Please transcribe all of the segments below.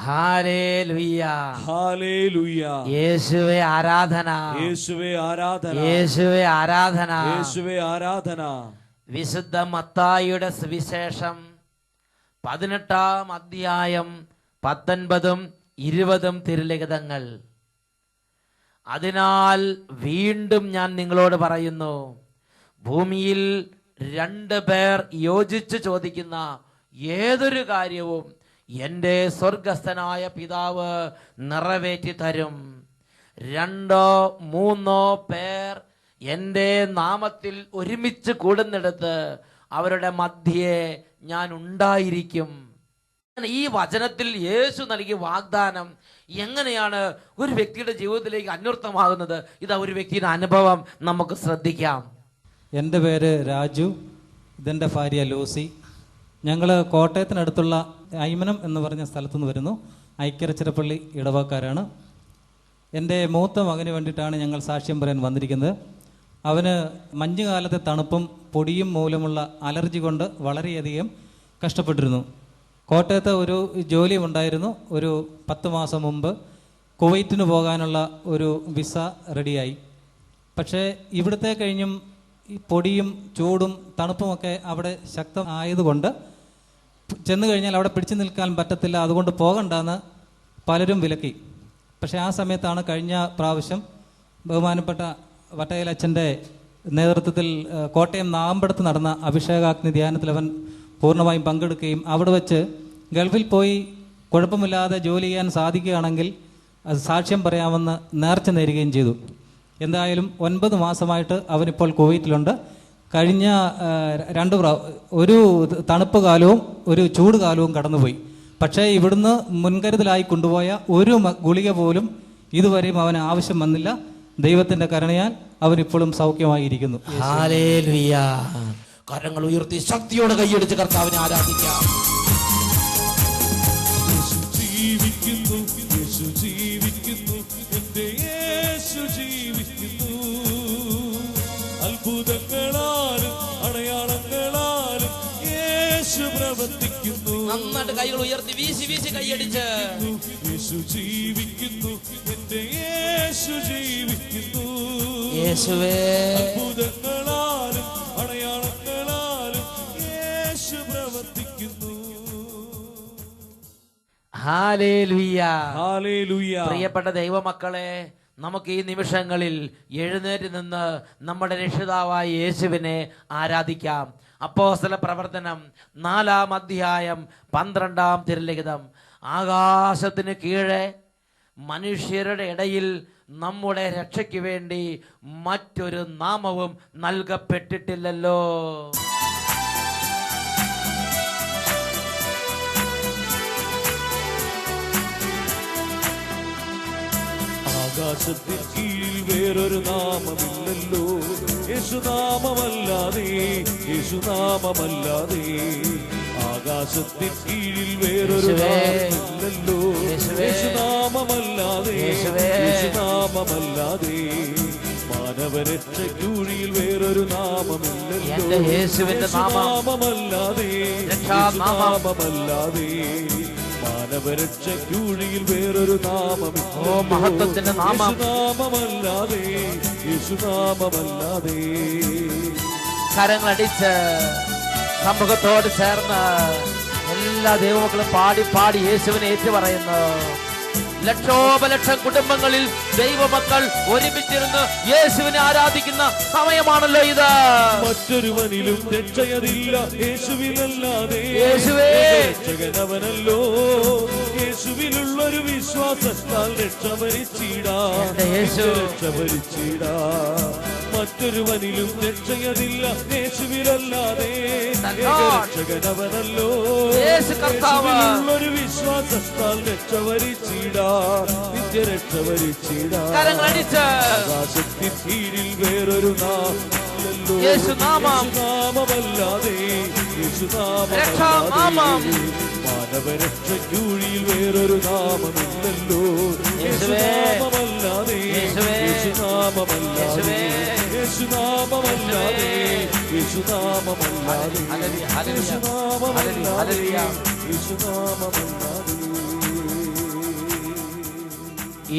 Hallelujah, hallelujah. യേശുവേ ആരാധന, യേശുവേ ആരാധന, യേശുവേ ആരാധന, യേശുവേ ആരാധന. വിശുദ്ധ മത്തായിയുടെ സുവിശേഷം 18-ാം അധ്യായം 19-20 തിരുലിഖിതങ്ങൾ. അതിനാൽ വീണ്ടും ഞാൻ നിങ്ങളോട് പറയുന്നു, ഭൂമിയിൽ 2 പേർ യോജിച്ച് ചോദിക്കുന്ന ഏതൊരു കാര്യവും എൻ്റെ സ്വർഗസ്ഥനായ പിതാവ് നിറവേറ്റി തരും. 2-3 പേർ എൻ്റെ നാമത്തിൽ ഒരുമിച്ച് കൂടുന്നിടത്ത് അവരുടെ മധ്യേ ഞാൻ ഉണ്ടായിരിക്കും. ഈ വചനത്തിൽ യേശു നൽകിയ വാഗ്ദാനം എങ്ങനെയാണ് ഒരു വ്യക്തിയുടെ ജീവിതത്തിലേക്ക് അന്വർത്ഥമാകുന്നത്? ഇതാ ഒരു വ്യക്തിയുടെ അനുഭവം നമുക്ക് ശ്രദ്ധിക്കാം. എൻ്റെ പേര് രാജു, ഇതെൻ്റെ ഭാര്യ ലൂസി. ഞങ്ങൾ കോട്ടയത്തിനടുത്തുള്ള ഐമനം എന്ന് പറഞ്ഞ സ്ഥലത്തുനിന്ന് വരുന്നു. ഐക്യരച്ചിറപ്പള്ളി ഇടവക്കാരാണ്. എൻ്റെ മൂത്ത മകന് വേണ്ടിയിട്ടാണ് ഞങ്ങൾ സാക്ഷ്യം പറയാൻ വന്നിരിക്കുന്നത്. അവന് മഞ്ഞുകാലത്തെ തണുപ്പും പൊടിയും മൂലമുള്ള അലർജി കൊണ്ട് വളരെയധികം കഷ്ടപ്പെട്ടിരുന്നു. കോട്ടയത്ത് ഒരു ജോലി ഉണ്ടായിരുന്നു. ഒരു 10 മാസം മുമ്പ് കുവൈറ്റിന് പോകാനുള്ള ഒരു വിസ റെഡിയായി. പക്ഷേ ഇവിടുത്തെ കഴിഞ്ഞും ഈ പൊടിയും ചൂടും തണുപ്പുമൊക്കെ അവിടെ ശക്തമായതുകൊണ്ട് ചെന്ന് കഴിഞ്ഞാൽ അവിടെ പിടിച്ചു നിൽക്കാൻ പറ്റത്തില്ല, അതുകൊണ്ട് പോകണ്ടെന്ന് പലരും വിലക്കി. പക്ഷേ ആ സമയത്താണ് കഴിഞ്ഞ പ്രാവശ്യം ബഹുമാനപ്പെട്ട വട്ടയിലച്ഛൻ്റെ നേതൃത്വത്തിൽ കോട്ടയം നാമ്പടത്ത് നടന്ന അഭിഷേകാഗ്നി ധ്യാനത്തിൽ അവൻ പൂർണ്ണമായും പങ്കെടുക്കുകയും അവിടെ വെച്ച് ഗൾഫിൽ പോയി കുഴപ്പമില്ലാതെ ജോലി ചെയ്യാൻ സാധിക്കുകയാണെങ്കിൽ അത് സാക്ഷ്യം പറയാമെന്ന് നേർച്ച നേരുകയും ചെയ്തു. എന്തായാലും 9 മാസമായിട്ട് അവനിപ്പോൾ കുവൈറ്റിലുണ്ട്. കഴിഞ്ഞ ഒരു തണുപ്പ് കാലവും ഒരു ചൂട് കാലവും കടന്നുപോയി. പക്ഷേ ഇവിടുന്ന് മുൻകരുതലായി കൊണ്ടുപോയ ഒരു ഗുളിക പോലും ഇതുവരെയും അവന് ആവശ്യം വന്നില്ല. ദൈവത്തിന്റെ കരുണയാൽ അവനിപ്പോഴും സൗഖ്യമായിരിക്കുന്നു. ഹല്ലേലൂയ. കരങ്ങൾ ഉയർത്തി ശക്തിയോടെ കൈയടിച്ച് കർത്താവിനെ ആരാധിക്കാം. യേശു ജീവിക്കുന്നു, യേശു ജീവിക്കുന്നു, എൻ്റെ യേശു ജീവിക്കുന്നു. അത്ഭുതങ്ങളാലും അടയാളങ്ങളാലും യേശു പ്രവർത്തിക്കുന്നു. നന്നായിട്ട് കൈകൾ ഉയർത്തി വീശി വീശി കൈയടിച്ച് യേശു ജീവിക്കുന്നു, എൻ്റെ യേശു ജീവിക്കുന്നു. യേശുവേ അത്ഭുതങ്ങളാലും അടയാളങ്ങളാലും യേശു പ്രവർത്തിക്കുന്നു. ഹല്ലേലൂയ. ഹല്ലേലൂയ. പ്രിയപ്പെട്ട ദൈവമക്കളെ, നമുക്ക് ഈ നിമിഷങ്ങളിൽ എഴുന്നേറ്റ് നിന്ന് നമ്മുടെ രക്ഷിതാവായ യേശുവിനെ ആരാധിക്കാം. അപ്പോസ്തല പ്രവർത്തനം 4-ാം അധ്യായം 12-ാം തിരുലിഖിതം. ആകാശത്തിന് കീഴെ മനുഷ്യരുടെ ഇടയിൽ നമ്മുടെ രക്ഷയ്ക്ക് വേണ്ടി മറ്റൊരു നാമവും നൽകപ്പെട്ടിട്ടില്ലല്ലോ. ആകാശത്തിൻ കീഴിൽ വേറൊരു നാമമില്ലല്ലോ, യേശുനാമമല്ലാതെ, യേശുനാമമല്ലാതെ. ആകാശത്തിൻ കീഴിൽ വേറൊരു നാമമില്ലല്ലോ, യേശുനാമമല്ലാതെ, യേശുനാമമല്ലാതെ. മാനവരക്ഷയ്ക്കുഴിയിൽ വേറൊരു നാമമില്ലല്ലോ, യേശുനാമമല്ലാതെ, യേശുനാമമല്ലാതെ. മാനവരക്ഷയ്ക്കുഴിയിൽ വേറൊരു നാമമില്ലല്ലോ, മഹത്വത്തിന്റെ നാമം, യേശുനാമമല്ലാതെ, യേശുനാമമല്ലാതെ. കരങ്ങളടിച്ച് സമൂഹത്തോട് ചേർന്ന് എല്ലാ ദൈവമക്കളും പാടി പാടി യേശുവിനെ ഏറ്റുപറയുന്നു. ലക്ഷോപലക്ഷം കുടുംബങ്ങളിൽ ദൈവമക്കൾ ഒരുമിച്ചിരുന്ന് യേശുവിനെ ആരാധിക്കുന്ന സമയമാണല്ലോ ഇത്. മറ്റൊരുവനിലും രക്ഷയതില്ല യേശുവിനല്ലാതെ, യേശുവേ രക്ഷകനവനല്ലോ. യേശുവിലുള്ളൊരു വിശ്വാസത്താൽ രക്ഷഭരിച്ചിടാ, രക്ഷഭരിച്ചിടാ. മറ്റൊരുവനിലും രക്ഷയതില്ല യേശുവിനല്ലാതെ, രക്ഷകനവനല്ലോ. യേശുവിലുള്ളൊരു വിശ്വാസത്താൽ രക്ഷഭരിച്ചിടാ, നിത്യരക്ഷഭരിച്ചിടാ. ആകാശത്തിൻ കീഴിൽ വേറൊരു നാമമില്ലല്ലോ, യേശുനാമമല്ലാതെ, യേശുനാമമല്ലാതെ. മാനവരക്ഷയ്ക്കുഴിയിൽ വേറൊരു നാമമില്ലല്ലോ, യേശുനാമമല്ലാതെ, യേശുനാമമല്ലാതെ. യേശുനാമമല്ലാതെ, യേശുനാമമല്ലാതെ. യേശുനാമമല്ലാതെ, യേശുനാമമല്ലാതെ.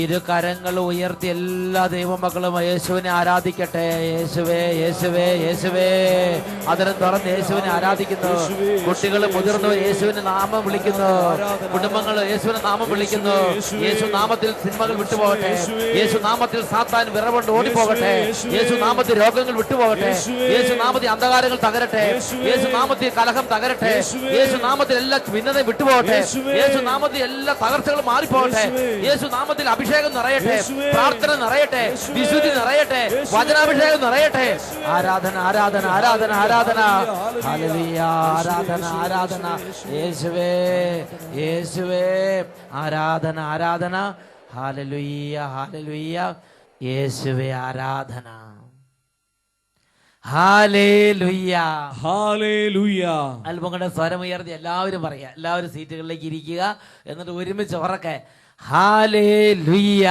ഇരു കരങ്ങൾ ഉയർത്തി എല്ലാ ദൈവമക്കളും യേശുവിനെ ആരാധിക്കട്ടെ. യേശുവേ യേശുവേ യേശുവേ. അതിനെ തുറന്ന് യേശുവിനെ ആരാധിക്കുന്നു. കുട്ടികൾ മുതിർന്നവർ യേശുവിന്റെ നാമം വിളിക്കുന്നു. കുടുംബങ്ങൾ യേശുവിന്റെ നാമം വിളിക്കുന്നു. യേശു നാമത്തിൽ സിനിമകൾ വിട്ടുപോകട്ടെ. യേശു നാമത്തിൽ സാത്താൻ വിറവുകൊണ്ട് ഓടിപ്പോകട്ടെ. യേശു നാമത്തിൽ രോഗങ്ങൾ വിട്ടുപോകട്ടെ. യേശു നാമത്തിൽ അന്ധകാരങ്ങൾ തകരട്ടെ. യേശു നാമത്തിൽ കലഹം തകരട്ടെ. യേശു നാമത്തിൽ എല്ലാ ഭിന്നതയും വിട്ടുപോകട്ടെ. യേശു നാമത്തിൽ എല്ലാ തകർച്ചകളും മാറിപ്പോകട്ടെ. യേശു നാമത്തിൽ അഭിഷേകം നിറയട്ടെ. പ്രാർത്ഥന നിറയട്ടെ. വിശുദ്ധി നിറയട്ടെ. വചനാഭിഷേകം നിറയട്ടെ. ആരാധന ആരാധന ആരാധന ആരാധന. ഹല്ലേലൂയ. ആരാധന ആരാധന. യേശുവേ യേശുവേ. ആരാധന ആരാധന. Hallelujah hallelujah. യേശുവേ ആരാധന. Hallelujah hallelujah. അല്പം കൂടെ സ്വരമുയർത്തി എല്ലാവരും പറയാ. എല്ലാവരും സീറ്റുകളിലേക്ക് ഇരിക്കുക. എന്നിട്ട് ഒരുമിച്ച് ഉറക്കെ ഹല്ലേലൂയ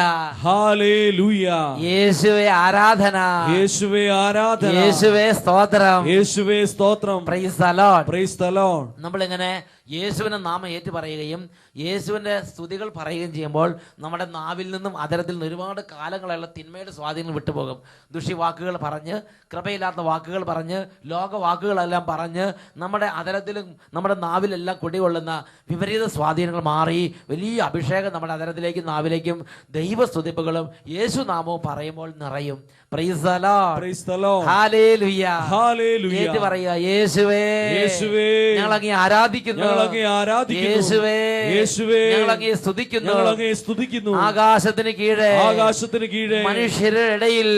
ഹല്ലേലൂയ. യേശുവേ ആരാധന. യേശുവേ ആരാധന. യേശുവേ സ്തോത്രം. യേശുവേ സ്തോത്രം. Price the Lord. Praise the Lord. നമ്മളിങ്ങനെ യേശുവിന്റെ നാമം ഏറ്റു പറയുകയും യേശുവിന്റെ സ്തുതികൾ പറയുകയും ചെയ്യുമ്പോൾ നമ്മുടെ നാവിൽ നിന്നും അതരത്തിൽ നിന്ന് ഒരുപാട് കാലങ്ങളുള്ള തിന്മയുടെ സ്വാധീനം വിട്ടുപോകും. ദുഷിവാക്കുകൾ പറഞ്ഞ്, കൃപയില്ലാത്ത വാക്കുകൾ പറഞ്ഞ്, ലോക വാക്കുകളെല്ലാം പറഞ്ഞ് നമ്മുടെ അതരത്തിലും നമ്മുടെ നാവിലെല്ലാം കുടികൊള്ളുന്ന വിപരീത സ്വാധീനങ്ങൾ മാറി വലിയ അഭിഷേകം നമ്മുടെ അതരത്തിലേക്കും നാവിലേക്കും ദൈവസ്തുതിപ്പുകളും യേശു നാമവും പറയുമ്പോൾ നിറയും. Price the Lord. Praise the Lord. Hallelujah. Hallelujah. ഏറ്റു പറയുക യേശുവേ യേശുവേ. ഞങ്ങൾ അങ്ങേ ആരാധിക്കുന്നു. യേശുവേ യേശുവേ. ഞങ്ങൾ അങ്ങേ സ്തുതിക്കുന്നു. ഞങ്ങൾ അങ്ങേ സ്തുതിക്കുന്നു. ആകാശത്തിന് കീഴെ ആകാശത്തിന് കീഴെ മനുഷ്യരുടെ ഇടയിൽ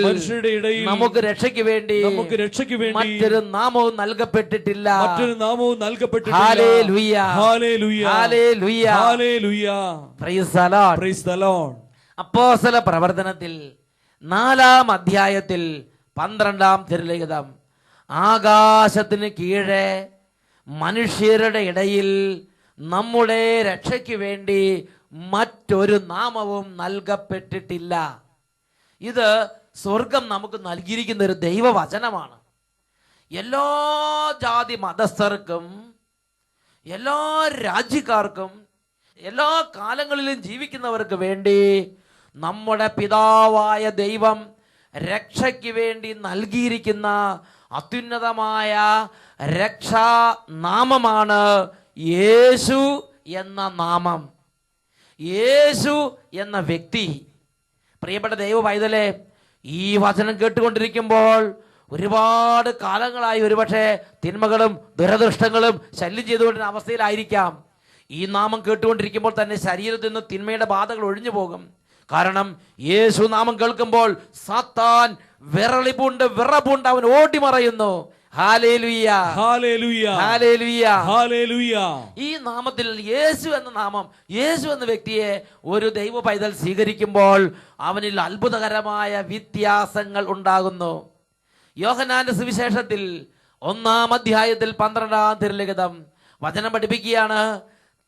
നമുക്ക് രക്ഷയ്ക്ക് വേണ്ടി മറ്റൊരു നാമവും നൽകപ്പെട്ടിട്ടില്ല. മറ്റൊരു നാമവും നൽകപ്പെട്ടിട്ടില്ല. ഹല്ലേലൂയ. ഹല്ലേലൂയ. ഹല്ലേലൂയ. ഹല്ലേലൂയ. Praise the Lord. Praise the Lord. അപ്പോസ്തല പ്രവർത്തനത്തിൽ 4-ാം അധ്യായത്തിൽ 12-ാം തിരുലിഖിതം, ആകാശത്തിന് കീഴെ മനുഷ്യരുടെ ഇടയിൽ നമ്മുടെ രക്ഷയ്ക്ക് വേണ്ടി മറ്റൊരു നാമവും നൽകപ്പെട്ടിട്ടില്ല. ഇത് സ്വർഗം നമുക്ക് നൽകിയിരിക്കുന്ന ഒരു ദൈവവചനമാണ്. എല്ലാ ജാതി മതസ്ഥർക്കും എല്ലാ രാജ്യക്കാർക്കും എല്ലാ കാലങ്ങളിലും ജീവിക്കുന്നവർക്ക് വേണ്ടി നമ്മുടെ പിതാവായ ദൈവം രക്ഷയ്ക്ക് വേണ്ടി നൽകിയിരിക്കുന്ന അത്യുന്നതമായ രക്ഷാനാമമാണ് യേശു എന്ന നാമം. യേശു എന്ന വ്യക്തി. പ്രിയപ്പെട്ട ദൈവ പൈതലേ, ഈ വചനം കേട്ടുകൊണ്ടിരിക്കുമ്പോൾ ഒരുപാട് കാലങ്ങളായി ഒരുപക്ഷെ തിന്മകളും ദുരദൃഷ്ടങ്ങളും ശല്യം ചെയ്തുകൊണ്ടിരുന്ന അവസ്ഥയിലായിരിക്കാം. ഈ നാമം കേട്ടുകൊണ്ടിരിക്കുമ്പോൾ തന്നെ ശരീരത്തിൽ നിന്ന് തിന്മയുടെ ബാധകൾ ഒഴിഞ്ഞു പോകും. കാരണം യേശു നാമം കേൾക്കുമ്പോൾ സാത്താൻ വിറപൂണ്ട് അവൻ ഓടിമറയുന്നു. ഹല്ലേലൂയ. ഹല്ലേലൂയ. ഹല്ലേലൂയ. ഹല്ലേലൂയ. ഈ നാമത്തിൽ യേശു എന്ന നാമം, യേശു എന്ന വ്യക്തിയെ ഒരു ദൈവ പൈതൽ സ്വീകരിക്കുമ്പോൾ അവനിൽ അത്ഭുതകരമായ വ്യത്യാസങ്ങൾ ഉണ്ടാകുന്നു. യോഹന്നാന്റെ സുവിശേഷത്തിൽ 1-ാം അധ്യായത്തിൽ 12-ാം തിരുലിഖിതം വചനം പഠിപ്പിക്കുകയാണ്.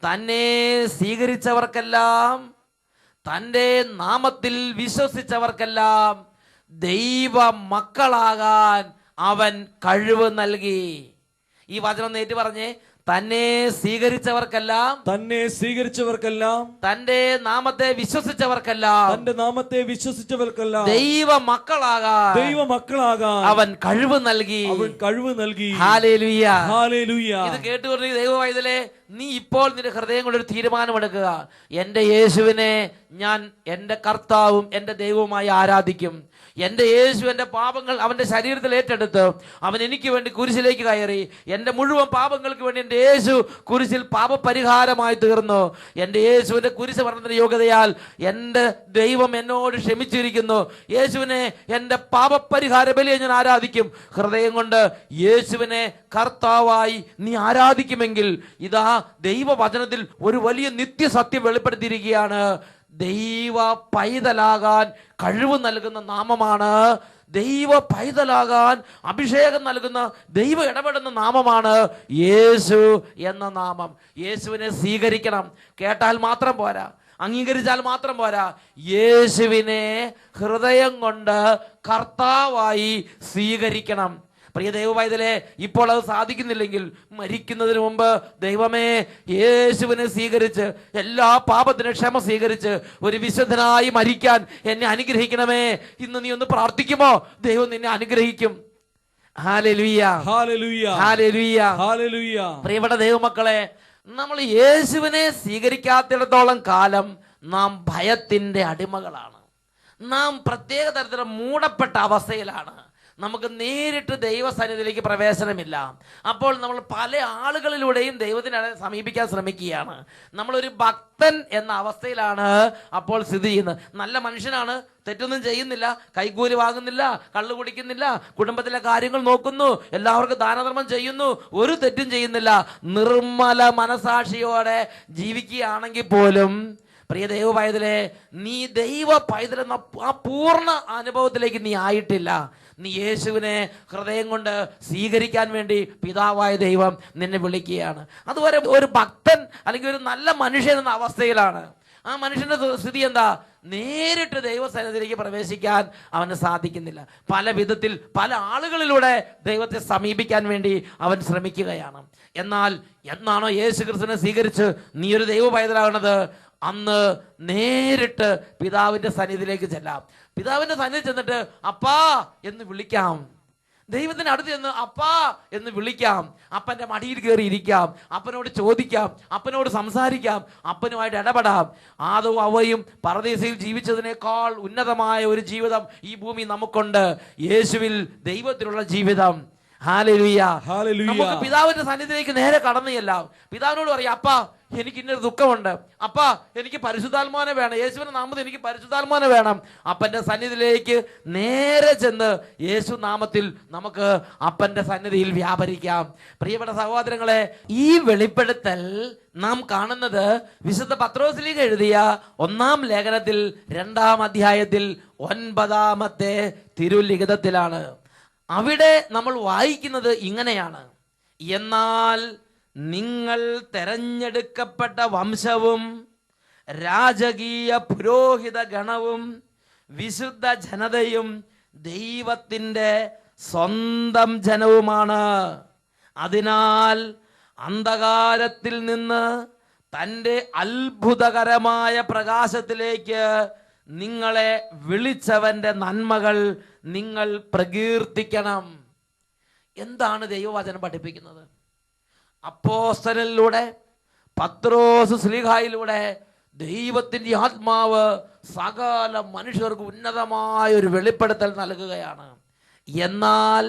തന്നെ സ്വീകരിച്ചവർക്കെല്ലാം, തൻ്റെ നാമത്തിൽ വിശ്വസിച്ചവർക്കെല്ലാം ദൈവ മക്കളാകാൻ അവൻ കഴിവ് നൽകി. ഈ വചനം നേരിട്ട് പറഞ്ഞേ. തന്നെ സ്വീകരിച്ചവർക്കെല്ലാം, തന്റെ നാമത്തെ വിശ്വസിച്ചവർക്കെല്ലാം ദൈവ മക്കളാകാൻ അവൻ കഴിവ് നൽകി. ഹല്ലേലൂയ. ഇത് കേട്ടുകൊണ്ട് ദൈവ പൈതലേ, നീ ഇപ്പോൾ നിന്റെ ഹൃദയം കൊണ്ടൊരു തീരുമാനമെടുക്കുക. എൻ്റെ യേശുവിനെ ഞാൻ എൻ്റെ കർത്താവും എൻ്റെ ദൈവവുമായി ആരാധിക്കും. എൻ്റെ യേശു എൻ്റെ പാപങ്ങൾ അവൻ്റെ ശരീരത്തിൽ ഏറ്റെടുത്ത് അവൻ എനിക്ക് വേണ്ടി കുരിശിലേക്ക് കയറി. എൻ്റെ മുഴുവൻ പാപങ്ങൾക്ക് വേണ്ടി എൻ്റെ യേശു കുരിശിൽ പാപപരിഹാരമായി തീർന്നു. എൻ്റെ യേശുവിൻ്റെ കുരിശ് മരണത്തിൻ്റെ യോഗ്യതയാൽ എൻ്റെ ദൈവം എന്നോട് ക്ഷമിച്ചിരിക്കുന്നു. യേശുവിനെ എൻ്റെ പാപപരിഹാര ബലിയെ ഞാൻ ആരാധിക്കും. ഹൃദയം കൊണ്ട് യേശുവിനെ കർത്താവായി നീ ആരാധിക്കുമെങ്കിൽ ഇതാ ദൈവവചനത്തിൽ ഒരു വലിയ നിത്യസത്യം വെളിപ്പെടുത്തിയിരിക്കുകയാണ്. ദൈവ പൈതലാകാൻ കഴിവ് നൽകുന്ന നാമമാണ്. ദൈവ പൈതലാകാൻ അഭിഷേകം നൽകുന്ന, ദൈവ ഇടപെടുന്ന നാമമാണ് യേശു എന്ന നാമം. യേശുവിനെ സ്വീകരിക്കണം. കേട്ടാൽ മാത്രം പോരാ, അംഗീകരിച്ചാൽ മാത്രം പോരാ. യേശുവിനെ ഹൃദയം കൊണ്ട് കർത്താവായി സ്വീകരിക്കണം. പ്രിയ ദൈവവൈതലേ, ഇപ്പോൾ അത് സാധിക്കുന്നില്ലെങ്കിൽ മരിക്കുന്നതിന് മുമ്പ് ദൈവമേ, യേശുവിനെ സ്വീകരിച്ച് എല്ലാ പാപത്തിന് ക്ഷമ സ്വീകരിച്ച് ഒരു വിശുദ്ധനായി മരിക്കാൻ എന്നെ അനുഗ്രഹിക്കണമേ. ഇന്ന് നീ ഒന്ന് പ്രാർത്ഥിക്കുമോ? ദൈവം നിന്നെ അനുഗ്രഹിക്കും. ഹല്ലേലൂയ, ഹല്ലേലൂയ, ഹല്ലേലൂയ, ഹല്ലേലൂയ. പ്രിയപ്പെട്ട ദൈവമക്കളെ, നമ്മൾ യേശുവിനെ സ്വീകരിക്കാത്തിടത്തോളം കാലം നാം ഭയത്തിന്റെ അടിമകളാണ്. നാം പ്രത്യേക തരത്തിലുള്ള മൂടപ്പെട്ട അവസ്ഥയിലാണ്. നമുക്ക് നേരിട്ട് ദൈവസന്നിധിയിലേക്ക് പ്രവേശനമില്ല. അപ്പോൾ നമ്മൾ പല ആളുകളിലൂടെയും ദൈവത്തിനെ സമീപിക്കാൻ ശ്രമിക്കുകയാണ്. നമ്മളൊരു ഭക്തൻ എന്ന അവസ്ഥയിലാണ് അപ്പോൾ സ്ഥിതി ചെയ്യുന്നത്. നല്ല മനുഷ്യനാണ്, തെറ്റൊന്നും ചെയ്യുന്നില്ല, കൈക്കൂലി വാങ്ങുന്നില്ല, കള്ളു കുടിക്കുന്നില്ല, കുടുംബത്തിലെ കാര്യങ്ങൾ നോക്കുന്നു, എല്ലാവർക്കും ദാനധർമ്മം ചെയ്യുന്നു, ഒരു തെറ്റും ചെയ്യുന്നില്ല, നിർമ്മല മനസാക്ഷിയോടെ ജീവിക്കുകയാണെങ്കിൽ പോലും പ്രിയ ദൈവ പൈതലേ, നീ ദൈവ പൈതലെന്ന ആ പൂർണ്ണ അനുഭവത്തിലേക്ക് നീ ആയിട്ടില്ല. നീ യേശുവിനെ ഹൃദയം കൊണ്ട് സ്വീകരിക്കാൻ വേണ്ടി പിതാവായ ദൈവം നിന്നെ വിളിക്കുകയാണ്. അതുവരെ ഒരു ഭക്തൻ അല്ലെങ്കിൽ ഒരു നല്ല മനുഷ്യൻ എന്ന അവസ്ഥയിലാണ്. ആ മനുഷ്യന്റെ സ്ഥിതി എന്താ? നേരിട്ട് ദൈവസന്നിധിയിലേക്ക് പ്രവേശിക്കാൻ അവന് സാധിക്കുന്നില്ല. പല വിധത്തിൽ പല ആളുകളിലൂടെ ദൈവത്തെ സമീപിക്കാൻ വേണ്ടി അവൻ ശ്രമിക്കുകയാണ്. എന്നാൽ എന്നാണോ യേശു ക്രിസ്തുവിനെ സ്വീകരിച്ച് നീ ഒരു ദൈവ പൈതലാകുന്നത്, അന്ന് നേരിട്ട് പിതാവിന്റെ സന്നിധിയിലേക്ക് ചെല്ലാം. പിതാവിന്റെ സന്നിധി ചെന്നിട്ട് അപ്പാ എന്ന് വിളിക്കാം. ദൈവത്തിന് അടുത്ത് ചെന്ന് അപ്പാ എന്ന് വിളിക്കാം. അപ്പന്റെ മടിയിൽ കയറി ഇരിക്കാം, അപ്പനോട് ചോദിക്കാം, അപ്പനോട് സംസാരിക്കാം, അപ്പനുമായിട്ട് ഇടപെടാം. ആദവും ഹവ്വയും പരദീസയിൽ ജീവിച്ചതിനേക്കാൾ ഉന്നതമായ ഒരു ജീവിതം ഈ ഭൂമി നമുക്കുണ്ട്. യേശുവിൽ ദൈവത്തിലുള്ള ജീവിതം. Hallelujah, hallelujah. നമുക്ക് പിതാവിന്റെ സന്നിധിയിലേക്ക് നേരെ കടന്നു ചെല്ലാം. പിതാവിനോട് പറയാം, അപ്പാ എനിക്ക് ഇന്നൊരു ദുഃഖമുണ്ട്, അപ്പാ എനിക്ക് പരിശുദ്ധാത്മാവിനെ വേണം, യേശുവിന്റെ നാമത്തിൽ എനിക്ക് പരിശുദ്ധാത്മാവിനെ വേണം. അപ്പന്റെ സന്നിധിയിലേക്ക് നേരെ ചെന്ന് യേശു നാമത്തിൽ നമുക്ക് അപ്പന്റെ സന്നിധിയിൽ വ്യാപരിക്കാം. പ്രിയപ്പെട്ട സഹോദരങ്ങളെ, ഈ വെളിപ്പെടുത്തൽ നാം കാണുന്നത് വിശുദ്ധ പത്രോസിലേക്ക് എഴുതിയ 1-ാം ലേഖനത്തിൽ 2-ാം അധ്യായത്തിൽ 9-ാമത്തെ തിരുലിഖിതത്തിലാണ്. അവിടെ നമ്മൾ വായിക്കുന്നത് ഇങ്ങനെയാണ്: എന്നാൽ നിങ്ങൾ തെരഞ്ഞെടുക്കപ്പെട്ട വംശവും രാജകീയ പുരോഹിത ഗണവും വിശുദ്ധ ജനതയും ദൈവത്തിൻ്റെ സ്വന്തം ജനവുമാണ്. അതിനാൽ അന്ധകാരത്തിൽ നിന്ന് തൻ്റെ അത്ഭുതകരമായ പ്രകാശത്തിലേക്ക് നിങ്ങളെ വിളിച്ചവന്റെ നന്മകൾ നിങ്ങൾ പ്രകീർത്തിക്കണം. എന്താണ് ദൈവവചനം പഠിപ്പിക്കുന്നത്? അപ്പോസ്തലനിലൂടെ, പത്രോസ് ശ്ലീഹായിലൂടെ ദൈവത്തിൻ്റെ ആത്മാവ് സകല മനുഷ്യർക്ക് ഉന്നതമായ ഒരു വെളിപ്പെടുത്തൽ നൽകുകയാണ്. എന്നാൽ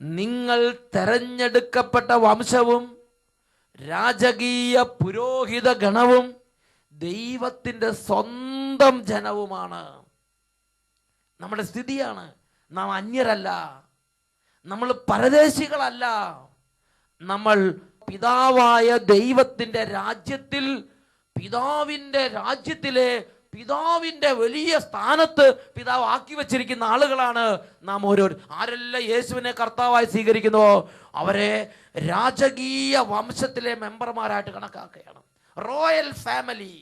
നിങ്ങൾ തെരഞ്ഞെടുക്കപ്പെട്ട വംശവും രാജകീയ പുരോഹിത ഗണവും ദൈവത്തിൻ്റെ സ്വന്തം ജനവുമാണ്. നമ്മുടെ സ്ഥിതിയാണ്, നാം അന്യരല്ല, നമ്മൾ പരദേശികളല്ല, നമ്മൾ പിതാവായ ദൈവത്തിൻ്റെ രാജ്യത്തിൽ, പിതാവിൻ്റെ രാജ്യത്തിലെ പിതാവിൻ്റെ വലിയ സ്ഥാനത്ത് പിതാവ് ആക്കി വച്ചിരിക്കുന്ന ആളുകളാണ് നാം ഓരോരും. ആരെല്ലാം യേശുവിനെ കർത്താവായി സ്വീകരിക്കുന്നുവോ അവരെ രാജകീയ വംശത്തിലെ മെമ്പർമാരായിട്ട് കണക്കാക്കുകയാണ്. Royal family.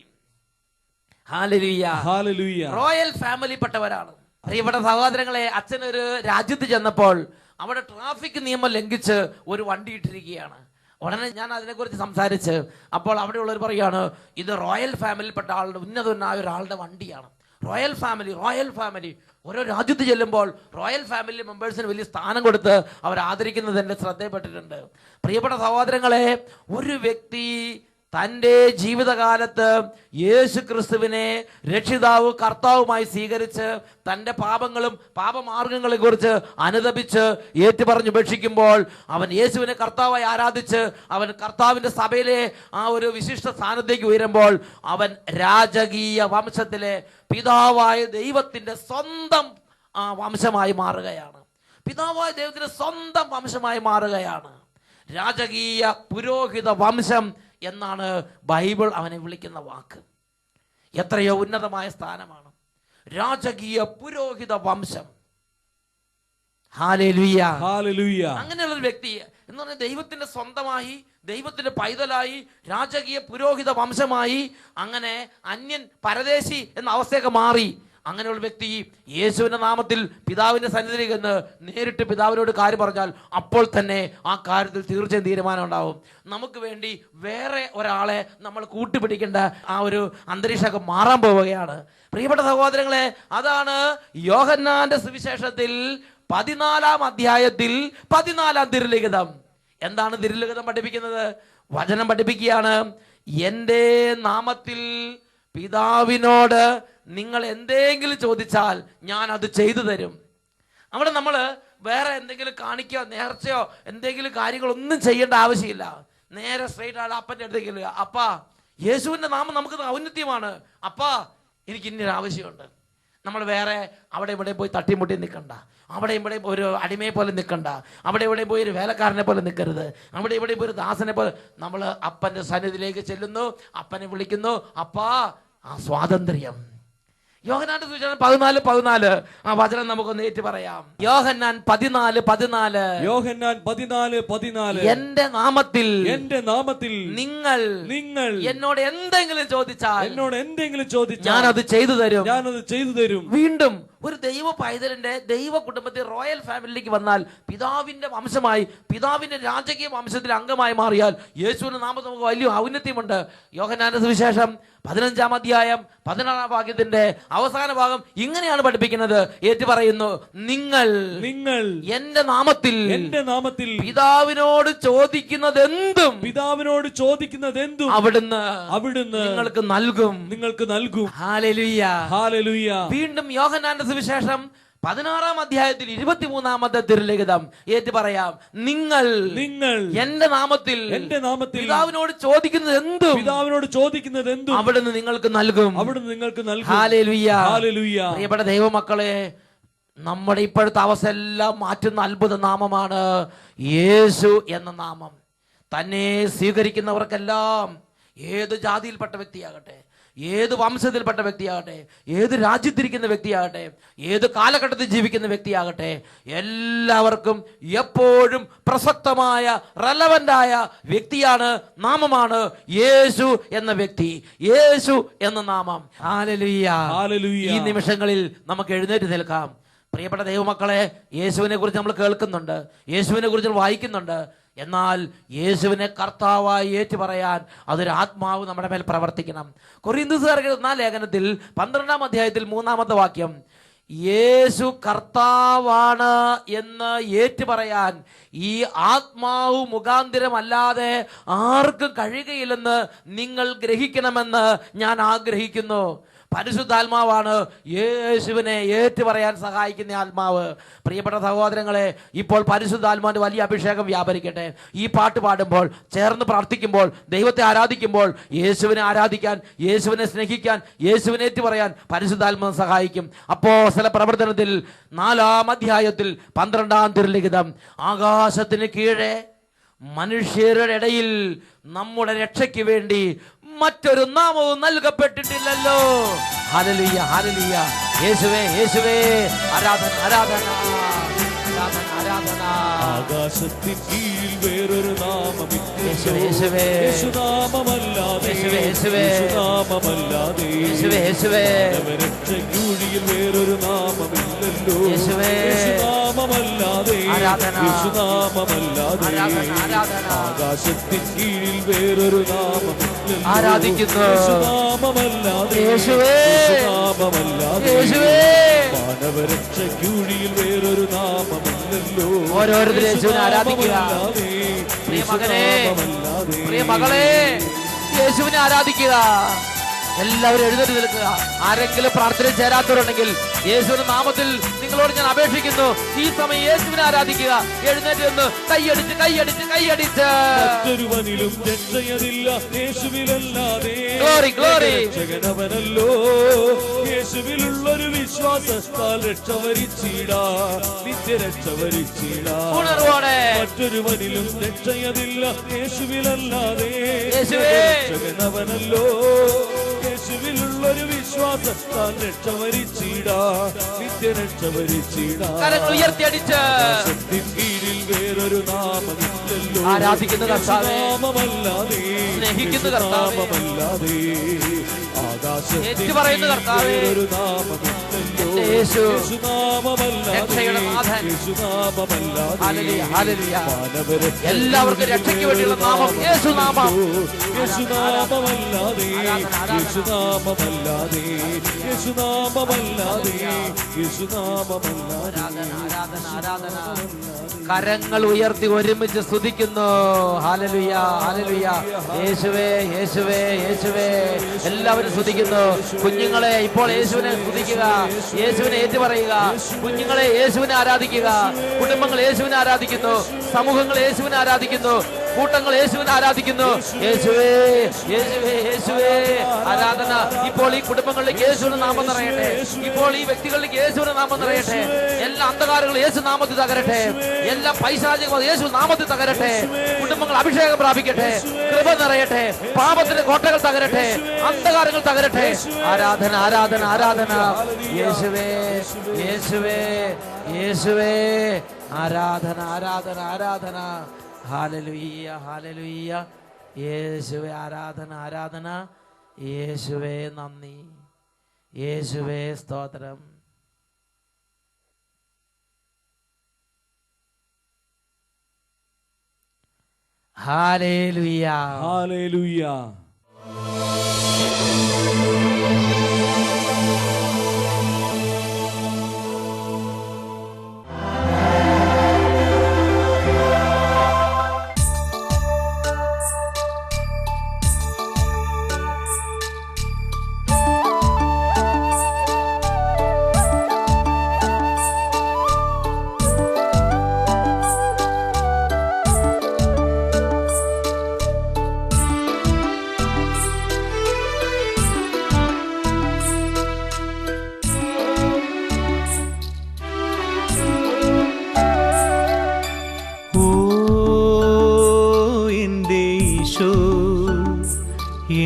ഹല്ലേലൂയ, ഹല്ലേലൂയ. റോയൽ ഫാമിലി പെട്ടവരാണ്. പ്രിയപ്പെട്ട സഹോദരങ്ങളെ, അച്ഛൻ ഒരു രാജ്യത്ത് ചെന്നപ്പോൾ അവിടെ ട്രാഫിക് നിയമം ലംഘിച്ച് ഒരു വണ്ടി ഇട്ടിരിക്കുകയാണ്. ഉടനെ ഞാൻ അതിനെക്കുറിച്ച് സംസാരിച്ച് അപ്പോൾ അവിടെയുള്ളവർ പറയുകയാണ്, ഇത് റോയൽ ഫാമിലിയിൽപ്പെട്ട ആളുടെ ഉന്നതനായ ഒരാളുടെ വണ്ടിയാണ്. Royal family, royal family. ഓരോ രാജ്യത്ത് ചെല്ലുമ്പോൾ റോയൽ ഫാമിലി മെമ്പേഴ്സിന് വലിയ സ്ഥാനം കൊടുത്ത് അവർ ആദരിക്കുന്നത് എൻ്റെ ശ്രദ്ധയിൽപ്പെട്ടിട്ടുണ്ട്. പ്രിയപ്പെട്ട സഹോദരങ്ങളെ, ഒരു വ്യക്തി തൻ്റെ ജീവിതകാലത്ത് യേശു ക്രിസ്തുവിനെ രക്ഷിതാവ് കർത്താവുമായി സ്വീകരിച്ച് തൻ്റെ പാപങ്ങളും പാപമാർഗങ്ങളെ കുറിച്ച് അനുതപിച്ച് ഏറ്റുപറഞ്ഞ് ഉപേക്ഷിക്കുമ്പോൾ അവൻ യേശുവിനെ കർത്താവായി ആരാധിച്ച് അവൻ കർത്താവിൻ്റെ സഭയിലെ ആ ഒരു വിശിഷ്ട സ്ഥാനത്തേക്ക് ഉയരുമ്പോൾ അവൻ രാജകീയ വംശത്തിലെ പിതാവായ ദൈവത്തിൻ്റെ സ്വന്തം വംശമായി മാറുകയാണ്. പിതാവായ ദൈവത്തിൻ്റെ സ്വന്തം വംശമായി മാറുകയാണ്. രാജകീയ പുരോഹിത വംശം എന്നാണ് ബൈബിൾ അവനെ വിളിക്കുന്ന വാക്ക്. എത്രയോ ഉന്നതമായ സ്ഥാനമാണ് രാജകീയ പുരോഹിത വംശം. Hallelujah, hallelujah. അങ്ങനെയുള്ള ഒരു വ്യക്തി എന്ന് പറഞ്ഞാൽ ദൈവത്തിന്റെ സ്വന്തമായി, ദൈവത്തിന്റെ പൈതലായി, രാജകീയ പുരോഹിത വംശമായി, അങ്ങനെ അന്യൻ പരദേശി എന്ന അവസ്ഥയൊക്കെ മാറി അങ്ങനെയുള്ള വ്യക്തി യേശുവിന്റെ നാമത്തിൽ പിതാവിന്റെ സന്നിധിയിലേക്ക് എന്ന് നേരിട്ട് പിതാവിനോട് കാര്യം പറഞ്ഞാൽ അപ്പോൾ തന്നെ ആ കാര്യത്തിൽ തീർച്ചയായും തീരുമാനം ഉണ്ടാവും. നമുക്ക് വേണ്ടി വേറെ ഒരാളെ നമ്മൾ കൂട്ടുപിടിക്കേണ്ട ആ ഒരു അന്തരീക്ഷമൊക്കെ മാറാൻ പോവുകയാണ്. പ്രിയപ്പെട്ട സഹോദരങ്ങളെ, അതാണ് യോഹന്നാന്റെ സുവിശേഷത്തിൽ 14-ാം അധ്യായത്തിൽ 14-ാം തിരുലിഖിതം. എന്താണ് തിരുലിഖിതം പഠിപ്പിക്കുന്നത്? വചനം പഠിപ്പിക്കുകയാണ്, എൻ്റെ നാമത്തിൽ പിതാവിനോട് നിങ്ങൾ എന്തെങ്കിലും ചോദിച്ചാൽ ഞാൻ അത് ചെയ്തു തരും. അവിടെ നമ്മൾ വേറെ എന്തെങ്കിലും കാണിക്കോ നേർച്ചയോ എന്തെങ്കിലും കാര്യങ്ങളൊന്നും ചെയ്യേണ്ട ആവശ്യമില്ല. നേരെ സ്ട്രെയിറ്റ് ആയിട്ട് അപ്പൻ്റെ അടുത്തേക്ക് ചെല്ലുക. അപ്പാ, യേശുവിൻ്റെ നാമം നമുക്ക് ഔന്നത്യമാണ്. അപ്പാ, എനിക്ക് ഇന്നൊരു ആവശ്യമുണ്ട്. നമ്മൾ വേറെ അവിടെ ഇവിടെ പോയി തട്ടിമുട്ടി നിൽക്കണ്ട. അവിടെ ഇവിടെ ഒരു അടിമയെ പോലെ നിൽക്കണ്ട. അവിടെ ഇവിടെ പോയി ഒരു വേലക്കാരനെ പോലെ നിൽക്കരുത്. അവിടെ ഇവിടെ പോയി ഒരു ദാസനെ പോലെ നമ്മൾ അപ്പൻ്റെ സന്നിധിയിലേക്ക് ചെല്ലുന്നു, അപ്പനെ വിളിക്കുന്നു. അപ്പാ, ആ സ്വാതന്ത്ര്യം. യോഹന്നാന്റെ സുവിശേഷം 14:14 ആ വചനം നമുക്കൊന്ന് ഏറ്റു പറയാം. യോഹന്നാൻ 14:14 എന്റെ നാമത്തിൽ നിങ്ങൾ എന്നോട് എന്തെങ്കിലും ചോദിച്ചാൽ ഞാൻ അത് ചെയ്തു തരും. വീണ്ടും ഒരു ദൈവ പൈതലിന്റെ ദൈവ കുടുംബത്തിൽ റോയൽ ഫാമിലിയിലേക്ക് വന്നാൽ, പിതാവിന്റെ വംശമായി പിതാവിന്റെ രാജകീയ വംശത്തിൽ അംഗമായി മാറിയാൽ യേശുവിന്റെ നാമത്തിൽ നമുക്ക് വലിയ ഔന്നത്യമുണ്ട്. യോഹന്നാന്റെ സുവിശേഷം 15-ാം അധ്യായം 16-ാം വാക്യത്തിന്റെ അവസാന ഭാഗം ഇങ്ങനെയാണ് പഠിപ്പിക്കുന്നത്. ഏറ്റു പറയുന്നു, നിങ്ങൾ എന്റെ നാമത്തിൽ പിതാവിനോട് ചോദിക്കുന്നതെന്തും അവിടുന്ന് നിങ്ങൾക്ക് നൽകും. ഹല്ലേലൂയ. വീണ്ടും യോഹന്നാന്റെ സുവിശേഷം 16-ാം അധ്യായത്തിൽ 23-ാമത്തെ തിരുലിഖിതം ഏറ്റു പറയാം, നിങ്ങൾ എന്റെ നാമത്തിൽ പിതാവിനോട് ചോദിക്കുന്നത് എന്തും അവിടുന്ന് നിങ്ങൾക്ക് നൽകും. ഹല്ലേലൂയ. പ്രിയപ്പെട്ട ദൈവമക്കളെ, നമ്മുടെ ഇപ്പോഴത്തെ അവസ്ഥ എല്ലാം മാറ്റുന്ന അത്ഭുത നാമമാണ് യേശു എന്ന നാമം. തന്നെ സ്വീകരിക്കുന്നവർക്കെല്ലാം, ഏത് ജാതിയിൽപ്പെട്ട വ്യക്തിയാകട്ടെ, ഏത് വംശത്തിൽപ്പെട്ട വ്യക്തിയാകട്ടെ, ഏത് രാജ്യത്തിരിക്കുന്ന വ്യക്തിയാകട്ടെ, ഏത് കാലഘട്ടത്തിൽ ജീവിക്കുന്ന വ്യക്തിയാകട്ടെ, എല്ലാവർക്കും എപ്പോഴും പ്രസക്തമായ റെലവൻ്റായ വ്യക്തിയാണ്, നാമമാണ് യേശു എന്ന വ്യക്തി, യേശു എന്ന നാമം. ഹല്ലേലൂയ. ഈ നിമിഷങ്ങളിൽ നമുക്ക് എഴുന്നേറ്റ് നിൽക്കാം. പ്രിയപ്പെട്ട ദൈവമക്കളെ, യേശുവിനെ കുറിച്ച് നമ്മൾ കേൾക്കുന്നുണ്ട്, യേശുവിനെ കുറിച്ച് വായിക്കുന്നുണ്ട്. എന്നാൽ യേശുവിനെ കർത്താവായി ഏറ്റു പറയാൻ അതൊരു ആത്മാവ് നമ്മുടെ മേൽ പ്രവർത്തിക്കണം. കൊരിന്ത്യർക്കാർക്ക് 4 ലേഖനത്തിൽ 12-ാം അധ്യായത്തിൽ 3-ാമത്തെ വാക്യം, യേശു കർത്താവാണ് എന്ന് ഏറ്റു പറയാൻ ഈ ആത്മാവ് മുഖാന്തരമല്ലാതെ ആർക്കും കഴിയുകയില്ലെന്ന് നിങ്ങൾ ഗ്രഹിക്കണമെന്ന് ഞാൻ ആഗ്രഹിക്കുന്നു. പരിശുദ്ധാത്മാവാണ് യേശുവിനെ ഏറ്റു പറയാൻ സഹായിക്കുന്ന ആത്മാവ്. പ്രിയപ്പെട്ട സഹോദരങ്ങളെ, ഇപ്പോൾ പരിശുദ്ധാത്മാവിന്റെ വലിയ അഭിഷേകം വ്യാപരിക്കട്ടെ. ഈ പാട്ട് പാടുമ്പോൾ, ചേർന്ന് പ്രാർത്ഥിക്കുമ്പോൾ, ദൈവത്തെ ആരാധിക്കുമ്പോൾ, യേശുവിനെ ആരാധിക്കാൻ, യേശുവിനെ സ്നേഹിക്കാൻ, യേശുവിനെ ഏറ്റു പറയാൻ പരിശുദ്ധാത്മാവ് സഹായിക്കും. അപ്പോസ്തല പ്രവർത്തനത്തിൽ 4-ാം അധ്യായത്തിൽ 12-ാം തിരുലിഖിതം, ആകാശത്തിന് കീഴെ മനുഷ്യരുടെ ഇടയിൽ നമ്മുടെ രക്ഷയ്ക്ക് വേണ്ടി മറ്റൊരു നാമവും നൽകപ്പെട്ടിട്ടില്ലല്ലോ. Hallelujah, hallelujah. യേശുവേ, യേശുവേ, ആരാധന, ആരാധന, ആരാധന, ആരാധന. ആകാശത്തിൻ കീഴിൽ വേറൊരു നാമമില്ല, യേശുവേ, യേശുവേ, യേശുനാമമല്ലാതെ, യേശുവേ, യേശുവേ, യേശുനാമമല്ലാതെ, യേശുവേ, യേശുവേ, രക്ഷയ്ക്കുഴിയിൽ വേറൊരു നാമമില്ലല്ലോ. യേശുവേ, യേശുനാമമല്ലാതെ, ആരാധന, യേശുനാമമല്ലാതെ, ആരാധന, ആരാധന. ആകാശത്തിൻ കീഴിൽ വേറൊരു നാമമില്ലല്ലോ. ആരാധിക്കുന്നു. യേശുനാമമല്ലാതെ, യേശുവേ, യേശുനാമമല്ലാതെ, യേശുവേ, മാനവരക്ഷയ്ക്കുഴിയിൽ വേറൊരു നാമമില്ലല്ലോ. ഓരോരുത്തരും യേശുവിനെ ആരാധിക്കുക. പ്രിയ മകനെ, പ്രിയ മകളെ, യേശുവിനെ ആരാധിക്കുക. എല്ലാവരും എഴുന്നേറ്റ് നിൽക്കുക. ആരെങ്കിലും പ്രാർത്ഥന ചേരാത്തവരുണ്ടെങ്കിൽ യേശുവിന്റെ നാമത്തിൽ നിങ്ങളോട് ഞാൻ അപേക്ഷിക്കുന്നു, ഈ സമയം യേശുവിനെ ആരാധിക്കുക. എഴുന്നേറ്റ് നിന്ന് കൈയടിച്ച് കൈയടിച്ച് കൈയടിച്ച്. മറ്റൊരുവനിലും രക്ഷയതില്ല യേശുവിലല്ലാതെ, ഗ്ലോറി, ഗ്ലോറി. രക്ഷകനവനല്ലോ. യേശുവിലുള്ളൊരു വിശ്വാസത്താൽ രക്ഷവരിച്ചിടാ, നിത്യരക്ഷവരിച്ചിടാ. ഉണർവോടെ മറ്റൊരുവനിലും രക്ഷയതില്ല യേശുവിലല്ലാതെ, യേശുവേ, രക്ഷകനവനല്ലോ. യേശുവിലുള്ളൊരു വിശ്വാസത്താൽ രക്ഷവരിച്ചിടാ, നിത്യരക്ഷവരിച്ചിടാ. കരങ്ങൾ ഉയർത്തിയടിച്ച്. ആകാശത്തിൻ കീഴിൽ വേറൊരു നാമമില്ല, ആരാധിക്കുന്ന കർത്താവേ, നാമമല്ലാതെ സ്നേഹിക്കുന്ന കർത്താവേ, ഏറ്റുപറയുന്ന കർത്താവേ, എന്റെ യേശു രക്ഷയുടെ നാഥൻ. Hallelujah, hallelujah. എല്ലാവർക്കും രക്ഷയ്ക്ക് വേണ്ടിയുള്ള നാമം യേശുനാമം. യേശുനാമമല്ലാതെ യേശുനാമമല്ലാതെ യേശുനാമമല്ലാതെ യേശുനാമമല്ലാതെ. ആരാധന, ആരാധന. കരങ്ങൾ ഉയർത്തി ഒരുമിച്ച് സ്തുതിക്കുന്നു. Hallelujah, hallelujah. യേശുവേ, യേശുവേ, യേശുവേ. എല്ലാവരും സ്തുതിക്കുന്നു. കുഞ്ഞുങ്ങളെ ഇപ്പോൾ യേശുവിനെ സ്തുതിക്കുക, യേശുവിനെ ഏറ്റുപറയുക. കുഞ്ഞുങ്ങളെ യേശുവിനെ ആരാധിക്കുക. കുടുംബങ്ങൾ യേശുവിനെ ആരാധിക്കുന്നു. സമൂഹങ്ങൾ യേശുവിനെ ആരാധിക്കുന്നു. കൂട്ടങ്ങൾ യേശുവിനെ ആരാധിക്കുന്നു. യേശുവേ, യേശുവേ, യേശുവേ. ആരാധന. ഇപ്പോൾ ഈ കുടുംബങ്ങളിലേക്ക് യേശുവിന്റെ നാമം നിറയട്ടെ. ഇപ്പോൾ ഈ വ്യക്തികളിലേക്ക് യേശുവിന്റെ നാമം നിറയട്ടെ. എല്ലാ അന്ധകാരങ്ങളും യേശു നാമത്തിൽ തകരട്ടെ. എല്ലാ പൈശാചികവും യേശു നാമത്തിൽ തകരട്ടെ. കുടുംബങ്ങൾ അഭിഷേകം പ്രാപിക്കട്ടെ. കൃപ നിറയട്ടെ. പാപത്തിന്റെ കോട്ടകൾ തകരട്ടെ. അന്ധകാരങ്ങൾ തകരട്ടെ. ആരാധന, ആരാധന, ആരാധന. യേശുവേ, യേശുവേ, യേശുവേ. ആരാധന, ആരാധന, ആരാധന. Hallelujah, hallelujah. യേശുവേ ആരാധന, ആരാധന. യേശുവേ നന്ദി, യേശുവേ സ്തോത്രം. Hallelujah, hallelujah.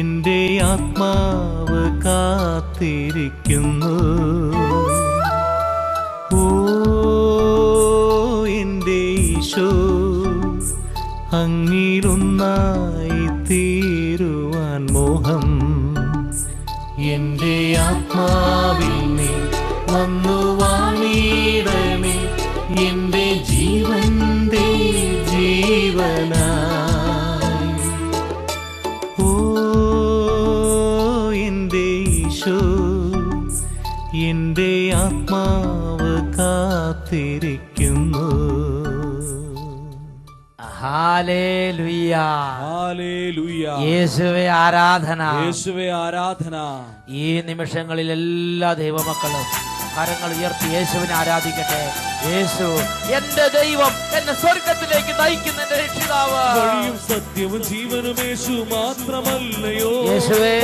എന്റെ ആത്മാവ് കാത്തിരിക്കുന്നു. ഓ എന്റെ ഈശോ, അങ്ങിലൊന്നായി തീരുവാൻ മോഹം. എന്റെ ആത്മാവിൽ നീ വന്നു വാണിടണേ, എന്റെ ജീവന്റെ ജീവനാ. എന്റെ ആത്മാവ് കാത്തിരിക്കുന്നു. Hallelujah, hallelujah. യേശുവേ ആരാധന, യേശുവേ ആരാധന. ഈ നിമിഷങ്ങളിൽ എല്ലാ ദൈവമക്കളും കരങ്ങൾ ഉയർത്തി യേശുവിനെ ആരാധിക്കട്ടെ. യേശു എന്റെ ദൈവം, എന്നെ സ്വർഗത്തിലേക്ക് നയിക്കുന്ന എന്റെ രക്ഷിതാവ്. വഴിയും സത്യവും ജീവനും യേശു മാത്രമല്ലയോ. യേശുവേ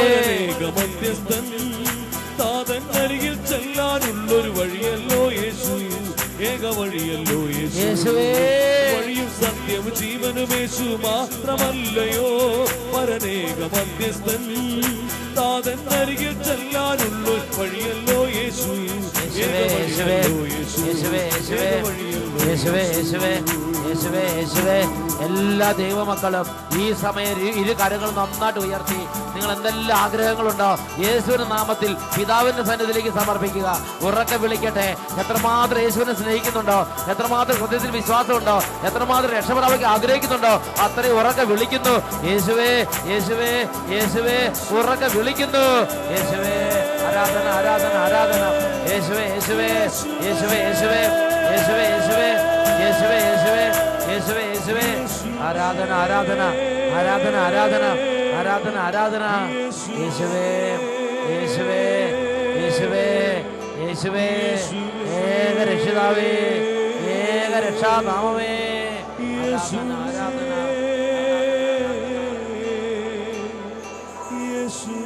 മധ്യസ്ഥൻ താതൻ അരികിൽ ചെല്ലാനുള്ളൊരു വഴിയല്ലോ യേശു, ഏക വഴിയല്ലോ യേശുവേ. വഴിയും സത്യവും ജീവനും യേശു മാത്രമല്ലയോ. പരനേക മധ്യസ്ഥൻ താതൻ അരികിൽ ചെല്ലാനുള്ള വഴിയല്ലോ യേശു, യേശുവേ, യേശുവേ, യേശുവേ, യേശുവേ, യേശുവേ, യേശുവേ, യേശുവേ. എല്ലാ ദൈവമക്കളും ഈ സമയം ഇരു കരങ്ങൾ നന്നായിട്ട് ഉയർത്തി നിങ്ങൾ എന്തെല്ലാം ആഗ്രഹങ്ങളുണ്ടോ യേശുവിന്റെ നാമത്തിൽ പിതാവിന്റെ സന്നിധിയിലേക്ക് സമർപ്പിക്കുക. ഉറക്കെ വിളിക്കട്ടെ. എത്രമാത്രം യേശുവിനെ സ്നേഹിക്കുന്നുണ്ടോ, എത്രമാത്രം ഹൃദയത്തിൽ വിശ്വാസമുണ്ടോ, എത്രമാത്രം രക്ഷപ്പെടാൻ ആഗ്രഹിക്കുന്നുണ്ടോ, അത്രയും ഉറക്കെ വിളിക്കുന്നു. യേശുവേ, യേശുവേ, യേശുവേ. ഉറക്കെ വിളിക്കുന്നു. യേശുവേ ആരാധന, ആരാധന, ആരാധന. യേശുവേ, യേശുവേ, യേശുവേ, യേശുവേ, യേശുവേ, യേശുവേ, യേശുവേ, യേശുവേ, യേശുവേ, യേശുവേ. ആരാധന, ആരാധന, ആരാധന, ആരാധന, ആരാധന, ആരാധന. യേശുവേ, യേശുവേ, യേശുവേ, യേശുവേ. ഏക രക്ഷിതാവേ, ഏക രക്ഷാനാമമേ. ആരാധന, ആരാധന. യേശുവേ.